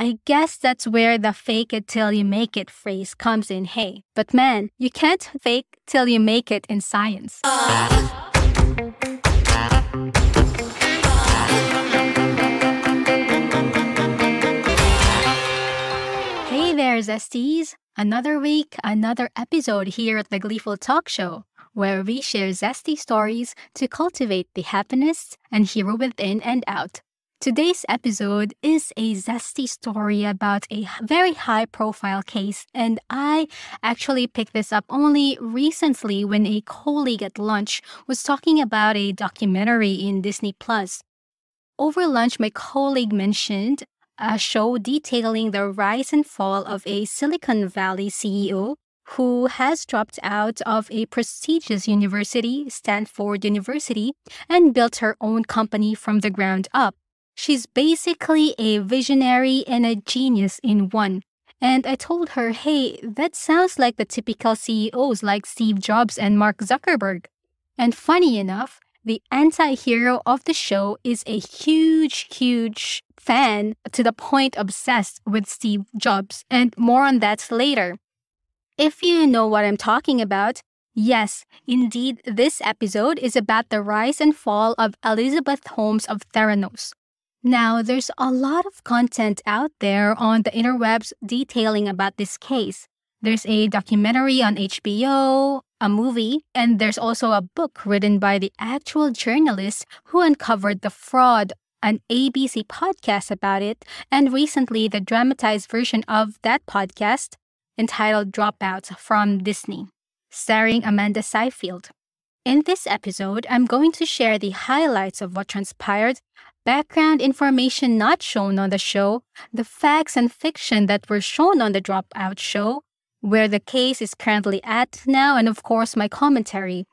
I guess that's where the fake it till you make it phrase comes in, hey. But man, you can't fake till you make it in science. Hey there, Zesties! Another week, another episode here at the Gleeful Talk Show, where we share zesty stories to cultivate the happiness and hero within and out. Today's episode is a zesty story about a very high-profile case, and I actually picked this up only recently when a colleague at lunch was talking about a documentary in Disney+. Over lunch, my colleague mentioned a show detailing the rise and fall of a Silicon Valley CEO who has dropped out of a prestigious university, Stanford University, and built her own company from the ground up. She's basically a visionary and a genius in one. And I told her, hey, that sounds like the typical CEOs like Steve Jobs and Mark Zuckerberg. And funny enough, the anti-hero of the show is a huge fan to the point obsessed with Steve Jobs. And more on that later. If you know what I'm talking about, yes, indeed, this episode is about the rise and fall of Elizabeth Holmes of Theranos. Now, there's a lot of content out there on the interwebs detailing about this case. There's a documentary on HBO, a movie, and there's also a book written by the actual journalist who uncovered the fraud, an ABC podcast about it, and recently the dramatized version of that podcast entitled Dropout from Disney, starring Amanda Seyfried. In this episode, I'm going to share the highlights of what transpired, background information not shown on the show, the facts and fiction that were shown on the Dropout show, where the case is currently at now, and of course, my commentary.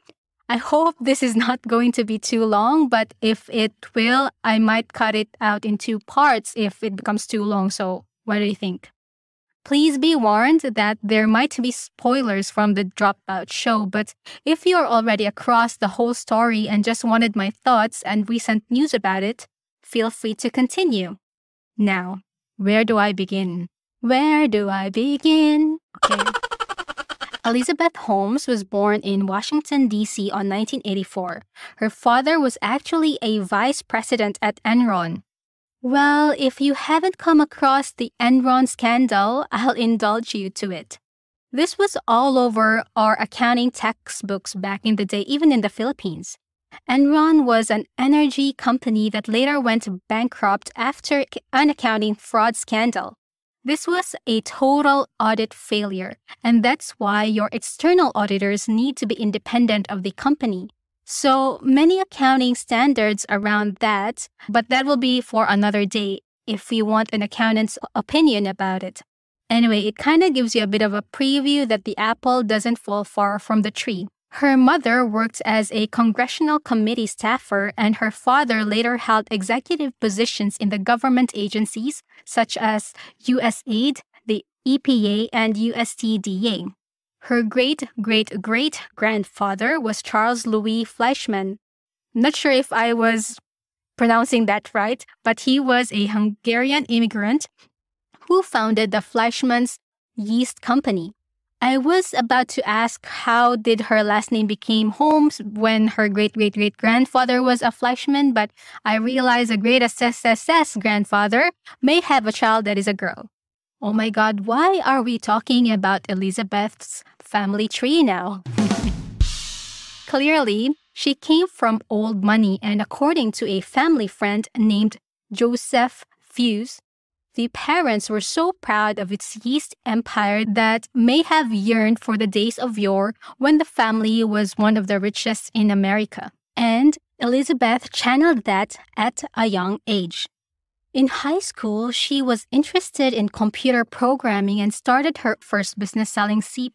I hope this is not going to be too long, but if it will, I might cut it out in 2 parts if it becomes too long. So, what do you think? Please be warned that there might be spoilers from the Dropout show, but if you're already across the whole story and just wanted my thoughts and recent news about it, feel free to continue. Now, where do I begin? Okay. Elizabeth Holmes was born in Washington, D.C. on 1984. Her father was actually a vice president at Enron. Well, if you haven't come across the Enron scandal, I'll indulge you to it. This was all over our accounting textbooks back in the day, even in the Philippines. Enron was an energy company that later went bankrupt after an accounting fraud scandal. This was a total audit failure, and that's why your external auditors need to be independent of the company. So many accounting standards around that, but that will be for another day if you want an accountant's opinion about it. Anyway, it kind of gives you a bit of a preview that the apple doesn't fall far from the tree. Her mother worked as a congressional committee staffer, and her father later held executive positions in the government agencies such as USAID, the EPA, and USTDA. Her great-great-great-grandfather was Charles Louis Fleischmann. Not sure if I was pronouncing that right, but he was a Hungarian immigrant who founded the Fleischmann's Yeast Company. I was about to ask how did her last name became Holmes when her great-great-great-grandfather was a Fleischmann, but I realized a great-grandfather may have a child that is a girl. Oh my God, why are we talking about Elizabeth's family tree now? Clearly, she came from old money, and according to a family friend named Joseph Fuse, the parents were so proud of its yeast empire that may have yearned for the days of yore when the family was one of the richest in America. And Elizabeth channeled that at a young age. In high school, she was interested in computer programming and started her first business selling C++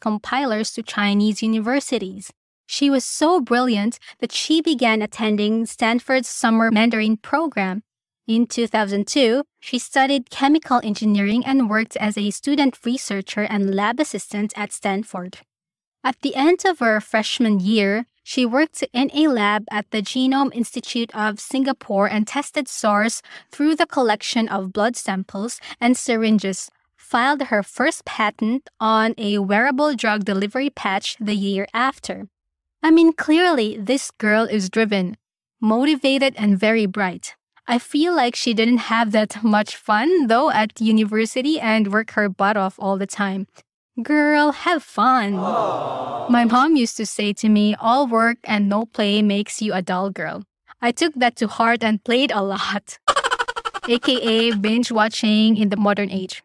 compilers to Chinese universities. She was so brilliant that she began attending Stanford's summer Mandarin program. In 2002, she studied chemical engineering and worked as a student researcher and lab assistant at Stanford. At the end of her freshman year, She worked in a lab at the Genome Institute of Singapore and tested SARS through the collection of blood samples and syringes, filed her first patent on a wearable drug delivery patch the year after. I mean, clearly, this girl is driven, motivated, and very bright. I feel like she didn't have that much fun, though, at university and work her butt off all the time. Girl, have fun. My mom used to say to me, all work and no play makes you a dull girl. I took that to heart and played a lot, aka binge watching in the modern age.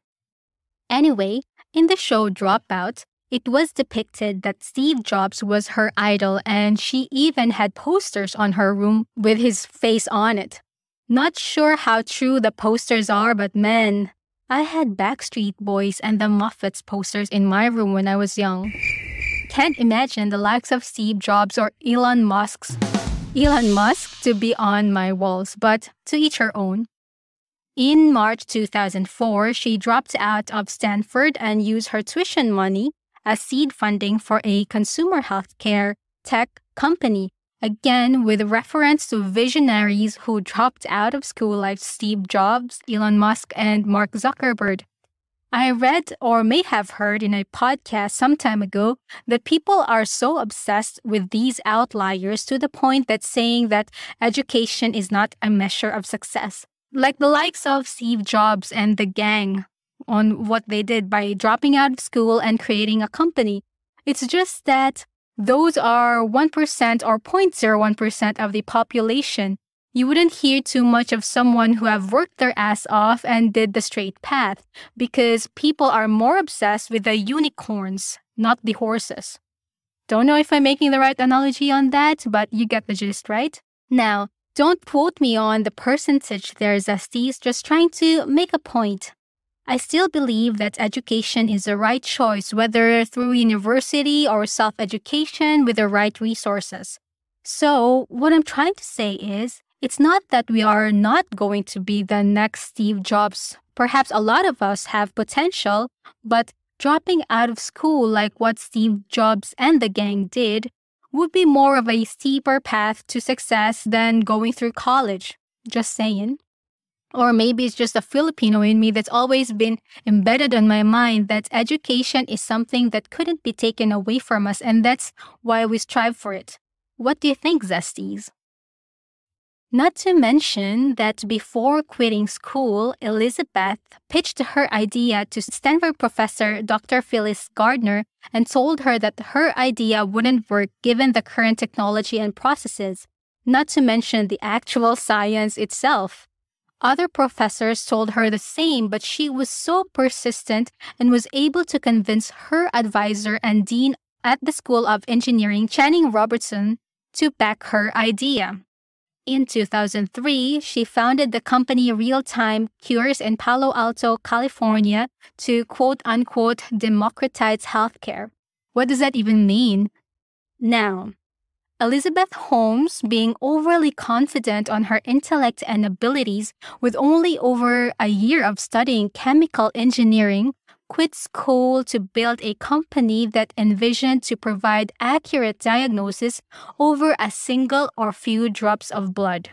Anyway, in the show Dropout, it was depicted that Steve Jobs was her idol and she even had posters on her room with his face on it. Not sure how true the posters are, but man, I had Backstreet Boys and the Muppets posters in my room when I was young. Can't imagine the likes of Steve Jobs or Elon Musk to be on my walls, but to each her own. In March 2004, she dropped out of Stanford and used her tuition money as seed funding for a consumer healthcare tech company, again with reference to visionaries who dropped out of school like Steve Jobs, Elon Musk, and Mark Zuckerberg. I read or may have heard in a podcast some time ago that people are so obsessed with these outliers to the point that saying that education is not a measure of success. Like the likes of Steve Jobs and the gang on what they did by dropping out of school and creating a company. It's just that those are 1% or 0.01% of the population. You wouldn't hear too much of someone who have worked their ass off and did the straight path because people are more obsessed with the unicorns, not the horses. Don't know if I'm making the right analogy on that, but you get the gist, right? Now, don't quote me on the percentage there, Zesties, just trying to make a point. I still believe that education is the right choice, whether through university or self-education with the right resources. So, what I'm trying to say is, it's not that we are not going to be the next Steve Jobs. Perhaps a lot of us have potential, but dropping out of school like what Steve Jobs and the gang did would be more of a steeper path to success than going through college. Just saying. Or maybe it's just a Filipino in me that's always been embedded in my mind that education is something that couldn't be taken away from us, and that's why we strive for it. What do you think, Zesties? Not to mention that before quitting school, Elizabeth pitched her idea to Stanford professor Dr. Phyllis Gardner and told her that her idea wouldn't work given the current technology and processes, not to mention the actual science itself. Other professors told her the same, but she was so persistent and was able to convince her advisor and dean at the School of Engineering, Channing Robertson, to back her idea. In 2003, she founded the company Real Time Cures in Palo Alto, California, to quote-unquote democratize healthcare. What does that even mean? Now, Elizabeth Holmes, being overly confident on her intellect and abilities with only over a year of studying chemical engineering, quit school to build a company that envisioned to provide accurate diagnosis over a single or few drops of blood.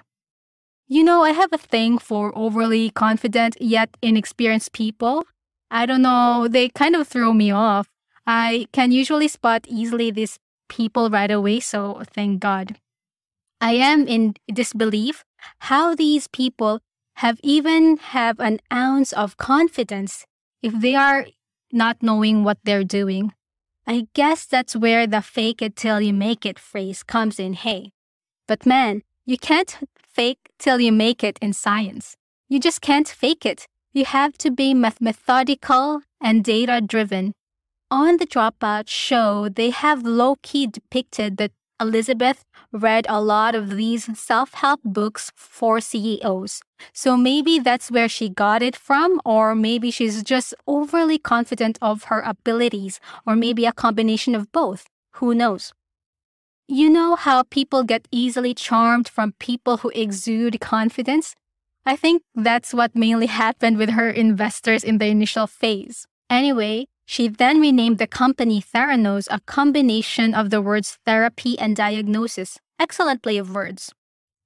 You know, I have a thing for overly confident yet inexperienced people. I don't know, they kind of throw me off. I can usually spot easily these people right away, so thank God. I am in disbelief how these people have an ounce of confidence if they are not knowing what they're doing. I guess that's where the fake it till you make it phrase comes in, hey. But man, you can't fake till you make it in science. You just can't fake it. You have to be methodical and data-driven. On the Dropout show, they have low-key depicted that Elizabeth read a lot of these self-help books for CEOs. So maybe that's where she got it from, or maybe she's just overly confident of her abilities, or maybe a combination of both. Who knows? You know how people get easily charmed from people who exude confidence? I think that's what mainly happened with her investors in the initial phase. Anyway, She then renamed the company Theranos, a combination of the words therapy and diagnosis. Excellent play of words.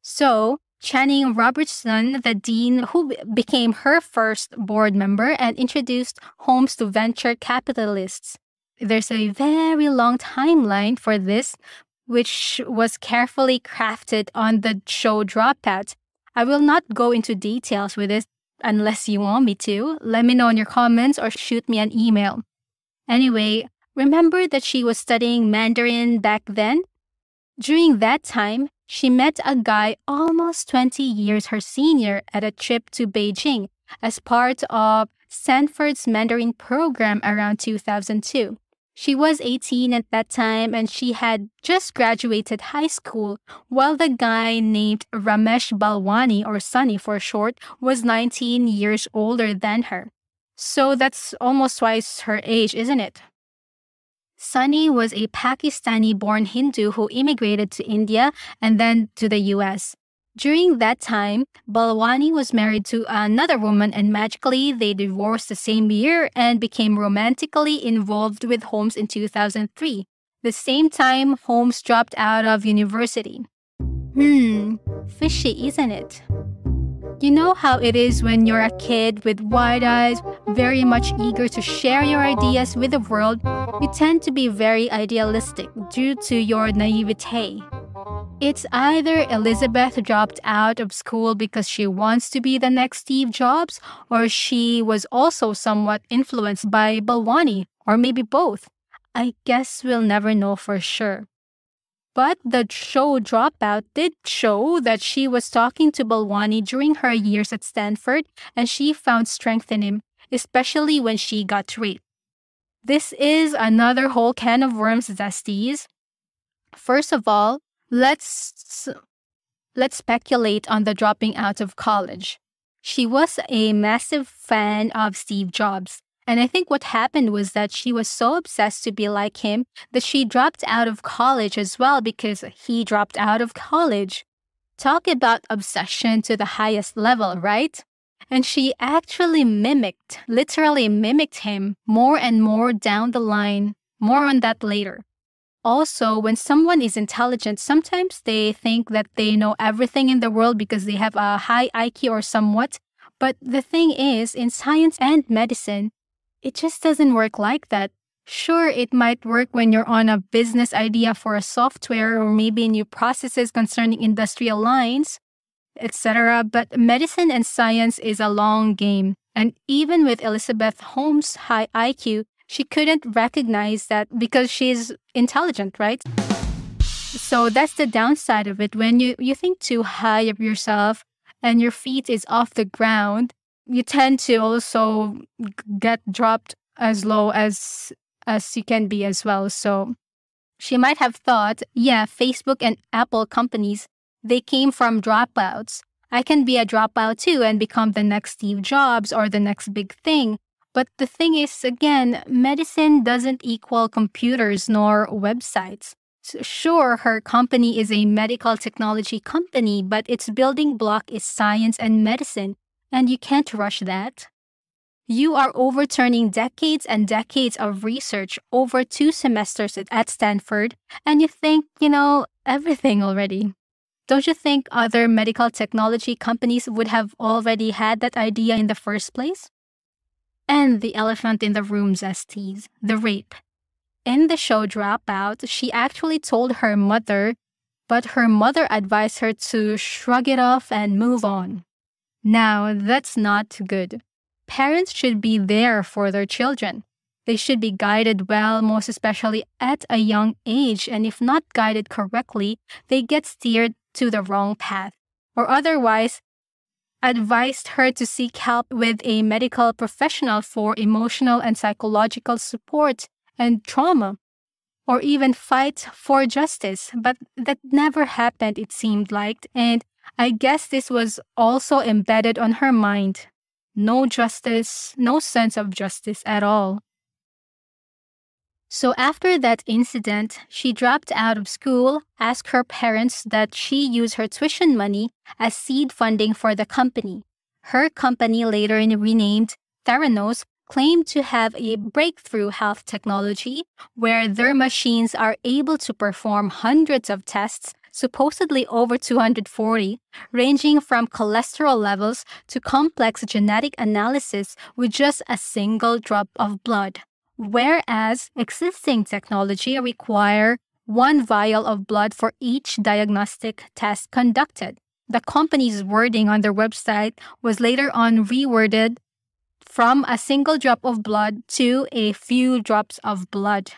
So, Channing Robertson, the dean who became her first board member and introduced Holmes to venture capitalists. There's a very long timeline for this, which was carefully crafted on the show Dropout. I will not go into details with this unless you want me to. Let me know in your comments or shoot me an email. Anyway, remember that she was studying Mandarin back then? During that time, she met a guy almost 20 years her senior at a trip to Beijing as part of Stanford's Mandarin program around 2002. She was 18 at that time and she had just graduated high school, while the guy named Ramesh Balwani, or Sunny for short, was 19 years older than her. So that's almost twice her age, isn't it? Sunny was a Pakistani-born Hindu who immigrated to India and then to the US. During that time, Balwani was married to another woman and magically they divorced the same year and became romantically involved with Holmes in 2003, the same time Holmes dropped out of university. Fishy, isn't it? You know how it is when you're a kid with wide eyes, very much eager to share your ideas with the world. You tend to be very idealistic due to your naivete. It's either Elizabeth dropped out of school because she wants to be the next Steve Jobs, or she was also somewhat influenced by Balwani, or maybe both. I guess we'll never know for sure. But the show Dropout did show that she was talking to Balwani during her years at Stanford and she found strength in him, especially when she got raped. This is another whole can of worms, Zesties. First of all, let's speculate on the dropping out of college. She was a massive fan of Steve Jobs. And I think what happened was that she was so obsessed to be like him that she dropped out of college as well because he dropped out of college. Talk about obsession to the highest level, right? And she actually literally mimicked him more and more down the line. More on that later. Also, when someone is intelligent, sometimes they think that they know everything in the world because they have a high IQ or somewhat. But the thing is, in science and medicine, it just doesn't work like that. Sure, it might work when you're on a business idea for a software or maybe new processes concerning industrial lines, etc. But medicine and science is a long game. And even with Elizabeth Holmes' high IQ, she couldn't recognize that because she's intelligent, right? So that's the downside of it. When you think too high of yourself and your feet is off the ground, you tend to also get dropped as low as you can be as well. So she might have thought, yeah, Facebook and Apple companies, they came from dropouts. I can be a dropout too and become the next Steve Jobs or the next big thing. But the thing is, again, medicine doesn't equal computers nor websites. So sure, her company is a medical technology company, but its building block is science and medicine. And you can't rush that. You are overturning decades and decades of research over 2 semesters at Stanford, and you think, everything already. Don't you think other medical technology companies would have already had that idea in the first place? And the elephant in the room, Zesties, the rape. In the show Dropout, she actually told her mother, but her mother advised her to shrug it off and move on. Now, that's not good. Parents should be there for their children. They should be guided well, most especially at a young age, and if not guided correctly, they get steered to the wrong path. Or otherwise, advised her to seek help with a medical professional for emotional and psychological support and trauma, or even fight for justice. But that never happened, it seemed like, and I guess this was also embedded on her mind. No justice, no sense of justice at all. So after that incident, she dropped out of school, asked her parents that she use her tuition money as seed funding for the company. Her company, later renamed Theranos, claimed to have a breakthrough health technology where their machines are able to perform hundreds of tests, supposedly over 240, ranging from cholesterol levels to complex genetic analysis with just a single drop of blood. Whereas existing technology require one vial of blood for each diagnostic test conducted. The company's wording on their website was later on reworded from a single drop of blood to a few drops of blood.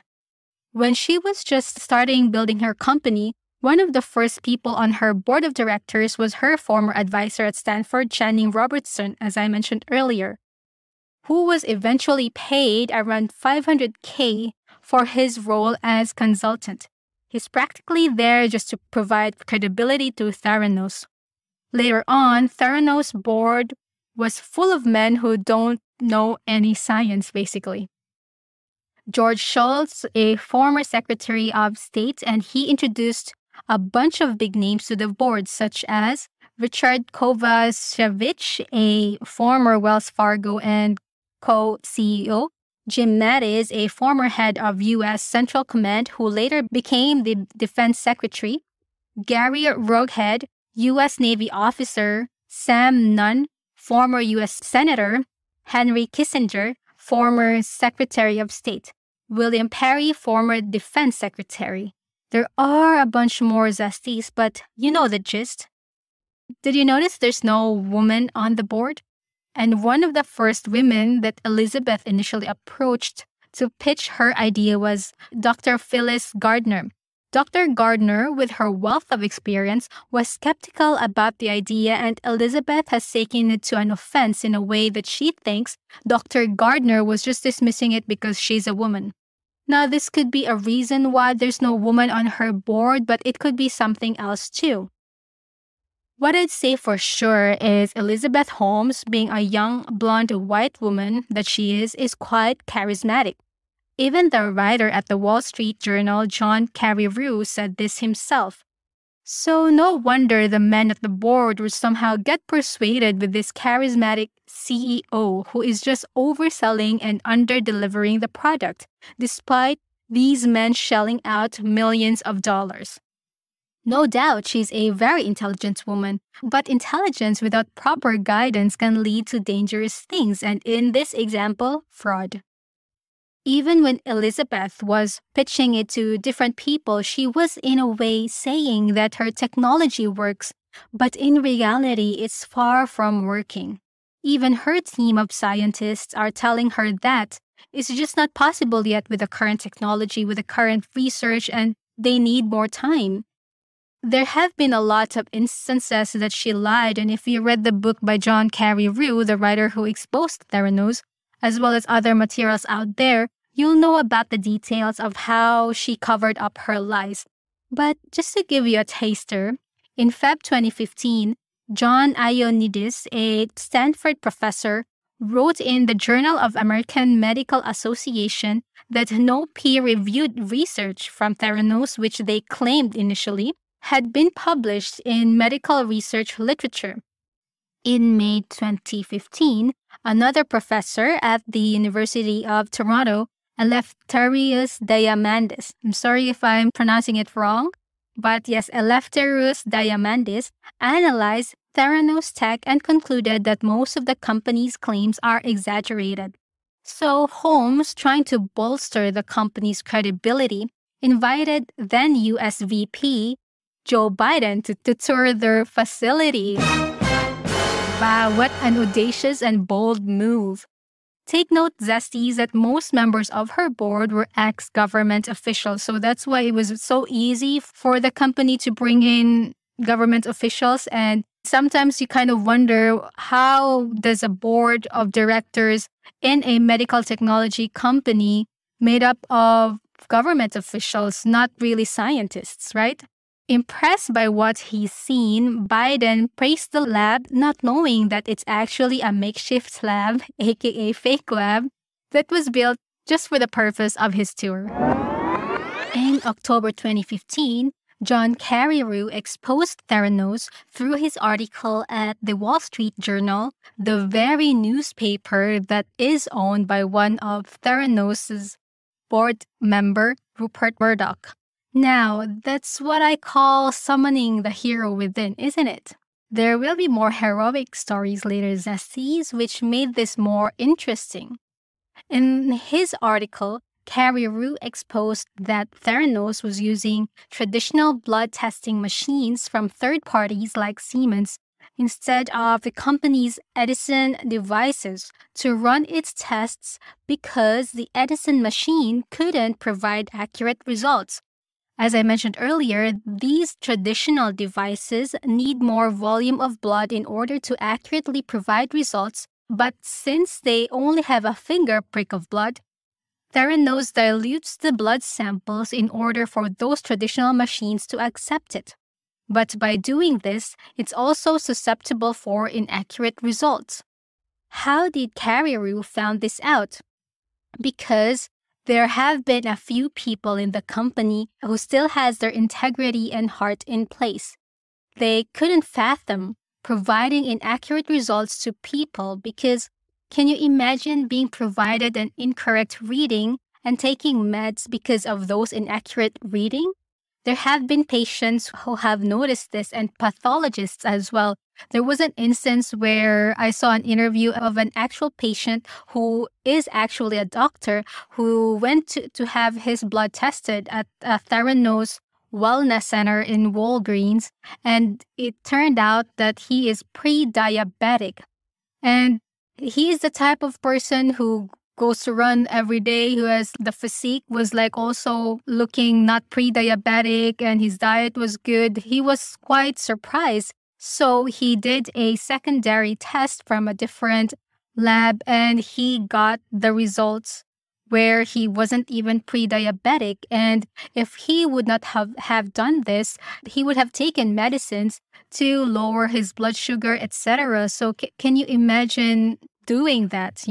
When she was just starting building her company, one of the first people on her board of directors was her former advisor at Stanford, Channing Robertson, as I mentioned earlier, who was eventually paid around $500K for his role as consultant. He's practically there just to provide credibility to Theranos. Later on, Theranos' board was full of men who don't know any science, basically. George Schultz, a former Secretary of State, and he introduced a bunch of big names to the board, such as Richard Kovacevic, a former Wells Fargo and co-CEO, Jim Mattis, a former head of U.S. Central Command who later became the Defense Secretary, Gary Roughead, U.S. Navy officer, Sam Nunn, former U.S. Senator, Henry Kissinger, former Secretary of State, William Perry, former Defense Secretary. There are a bunch more zesties, but you know the gist. Did you notice there's no woman on the board? And one of the first women that Elizabeth initially approached to pitch her idea was Dr. Phyllis Gardner. Dr. Gardner, with her wealth of experience, was skeptical about the idea, and Elizabeth has taken it to an offense in a way that she thinks Dr. Gardner was just dismissing it because she's a woman. Now, this could be a reason why there's no woman on her board, but it could be something else too. What I'd say for sure is Elizabeth Holmes, being a young, blonde, white woman that she is quite charismatic. Even the writer at the Wall Street Journal, John Kerry, said this himself. So no wonder the men at the board would somehow get persuaded with this charismatic CEO who is just overselling and under-delivering the product, despite these men shelling out millions of dollars. No doubt she's a very intelligent woman, but intelligence without proper guidance can lead to dangerous things, and in this example, fraud. Even when Elizabeth was pitching it to different people, she was in a way saying that her technology works, but in reality, it's far from working. Even her team of scientists are telling her that it's just not possible yet with the current technology, with the current research, and they need more time. There have been a lot of instances that she lied, and if you read the book by John Kerry, the writer who exposed Theranos, as well as other materials out there, you'll know about the details of how she covered up her lies. But just to give you a taster, in Feb 2015, John Ioannidis, a Stanford professor, wrote in the Journal of American Medical Association that no peer-reviewed research from Theranos, which they claimed initially, had been published in medical research literature. In May 2015, another professor at the University of Toronto, Eleftherios Diamandis. I'm sorry if I'm pronouncing it wrong, but yes, Eleftherios Diamandis analyzed Theranos tech and concluded that most of the company's claims are exaggerated. So Holmes, trying to bolster the company's credibility, invited then U.S. VP Joe Biden to tour their facility. Wow, what an audacious and bold move. Take note, Zesties, that most members of her board were ex-government officials, so that's why it was so easy for the company to bring in government officials. And sometimes you kind of wonder, how does a board of directors in a medical technology company made up of government officials, not really scientists, right? Impressed by what he's seen, Biden praised the lab, not knowing that it's actually a makeshift lab, aka fake lab, that was built just for the purpose of his tour. In October 2015, John Kerry exposed Theranos through his article at the Wall Street Journal, the very newspaper that is owned by one of Theranos' board member, Rupert Murdoch. Now, that's what I call summoning the hero within, isn't it? There will be more heroic stories later, Zesties, which made this more interesting. In his article, Kerry exposed that Theranos was using traditional blood testing machines from third parties like Siemens instead of the company's Edison devices to run its tests because the Edison machine couldn't provide accurate results. As I mentioned earlier, these traditional devices need more volume of blood in order to accurately provide results, but since they only have a finger prick of blood, Theranos dilutes the blood samples in order for those traditional machines to accept it. But by doing this, it's also susceptible for inaccurate results. How did Kerry found this out? Because there have been a few people in the company who still has their integrity and heart in place. They couldn't fathom providing inaccurate results to people because can you imagine being provided an incorrect reading and taking meds because of those inaccurate reading? There have been patients who have noticed this and pathologists as well. There was an instance where I saw an interview of an actual patient who is actually a doctor who went to have his blood tested at a Theranos wellness center in Walgreens, and it turned out that he is pre-diabetic. And he is the type of person who goes to run every day, who has the physique, was like also looking not pre-diabetic, and his diet was good. He was quite surprised. So he did a secondary test from a different lab and he got the results where he wasn't even pre-diabetic. And if he would not have done this, he would have taken medicines to lower his blood sugar, etc. So can you imagine doing that,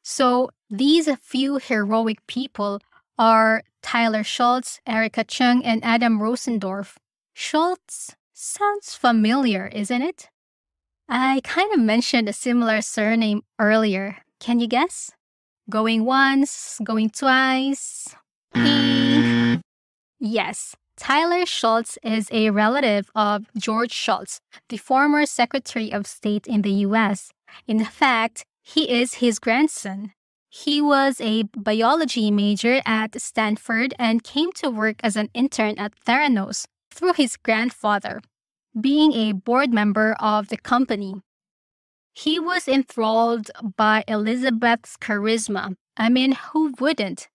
So these few heroic people are Tyler Schultz, Erica Chung, and Adam Rosendorf. Schultz sounds familiar, isn't it? I kind of mentioned a similar surname earlier. Can you guess? Going once, going twice. Ping. Yes, Tyler Schultz is a relative of George Schultz, the former Secretary of State in the U.S. In fact, he is his grandson. He was a biology major at Stanford and came to work as an intern at Theranos through his grandfather, being a board member of the company. He was enthralled by Elizabeth's charisma. I mean, who wouldn't?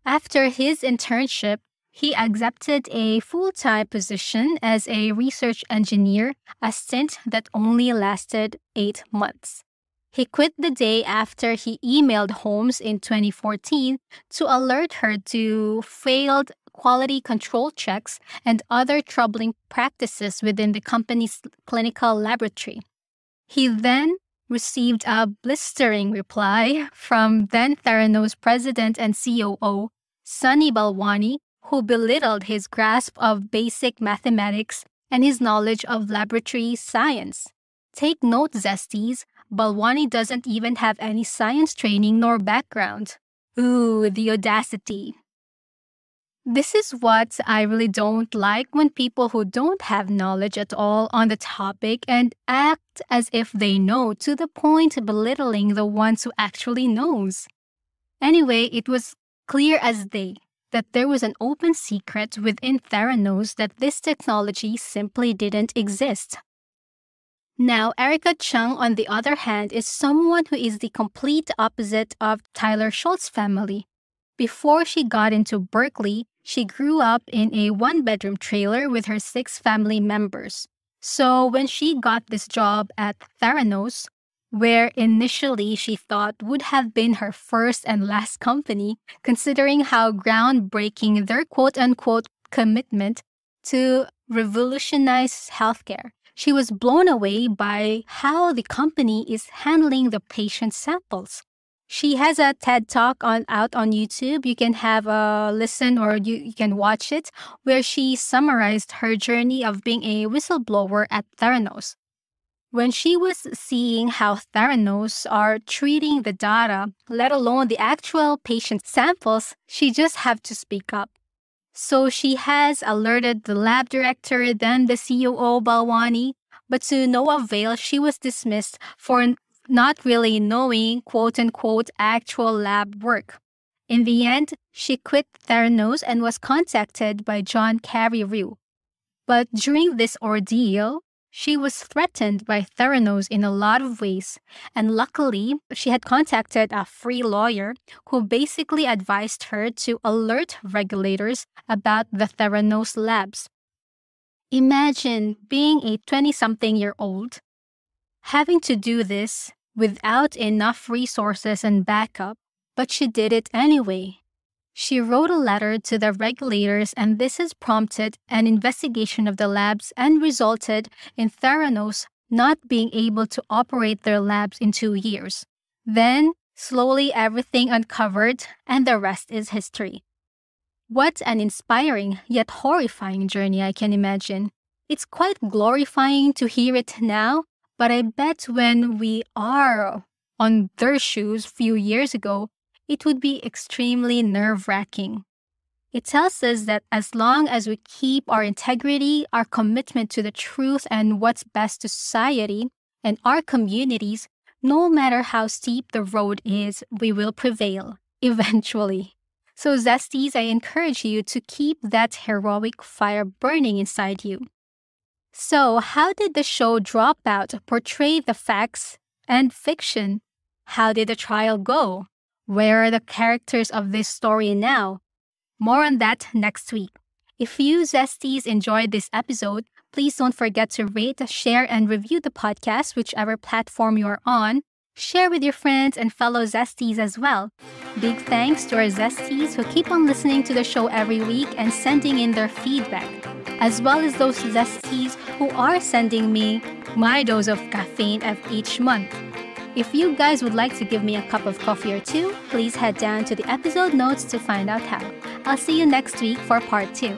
After his internship, he accepted a full-time position as a research engineer, a stint that only lasted 8 months. He quit the day after he emailed Holmes in 2014 to alert her to failed quality control checks and other troubling practices within the company's clinical laboratory. He then received a blistering reply from then Theranos president and COO, Sunny Balwani, who belittled his grasp of basic mathematics and his knowledge of laboratory science. Take note, Zesties, Balwani doesn't even have any science training nor background. Ooh, the audacity. This is what I really don't like when people who don't have knowledge at all on the topic and act as if they know, to the point belittling the ones who actually knows. Anyway, it was clear as day that there was an open secret within Theranos that this technology simply didn't exist. Now, Erica Chung, on the other hand, is someone who is the complete opposite of Tyler Schultz's family. Before she got into Berkeley, she grew up in a one-bedroom trailer with her 6 family members. So when she got this job at Theranos, where initially she thought would have been her first and last company, considering how groundbreaking their quote-unquote commitment to revolutionize healthcare, she was blown away by how the company is handling the patient samples. She has a TED Talk out on YouTube. You can have a listen or you can watch it, where she summarized her journey of being a whistleblower at Theranos. When she was seeing how Theranos are treating the data, let alone the actual patient samples, she just had to speak up. So she has alerted the lab director, then the COO Balwani, but to no avail. She was dismissed for not really knowing quote-unquote actual lab work. In the end, she quit Theranos and was contacted by Kerry. But during this ordeal, she was threatened by Theranos in a lot of ways, and luckily, she had contacted a free lawyer who basically advised her to alert regulators about the Theranos labs. Imagine being a 20-something-year-old having to do this without enough resources and backup, but she did it anyway. She wrote a letter to the regulators, and this has prompted an investigation of the labs and resulted in Theranos not being able to operate their labs in 2 years. Then, slowly everything uncovered, and the rest is history. What an inspiring yet horrifying journey, I can imagine. It's quite glorifying to hear it now, but I bet when we are on their shoes a few years ago, it would be extremely nerve-wracking. It tells us that as long as we keep our integrity, our commitment to the truth and what's best to society and our communities, no matter how steep the road is, we will prevail, eventually. So Zesties, I encourage you to keep that heroic fire burning inside you. So how did the show Dropout portray the facts and fiction? How did the trial go? Where are the characters of this story now? More on that next week. If you Zesties enjoyed this episode, please don't forget to rate, share, and review the podcast, whichever platform you're on. Share with your friends and fellow Zesties as well. Big thanks to our Zesties who keep on listening to the show every week and sending in their feedback, as well as those Zesties who are sending me my dose of caffeine each month. If you guys would like to give me a cup of coffee or two, please head down to the episode notes to find out how. I'll see you next week for part 2.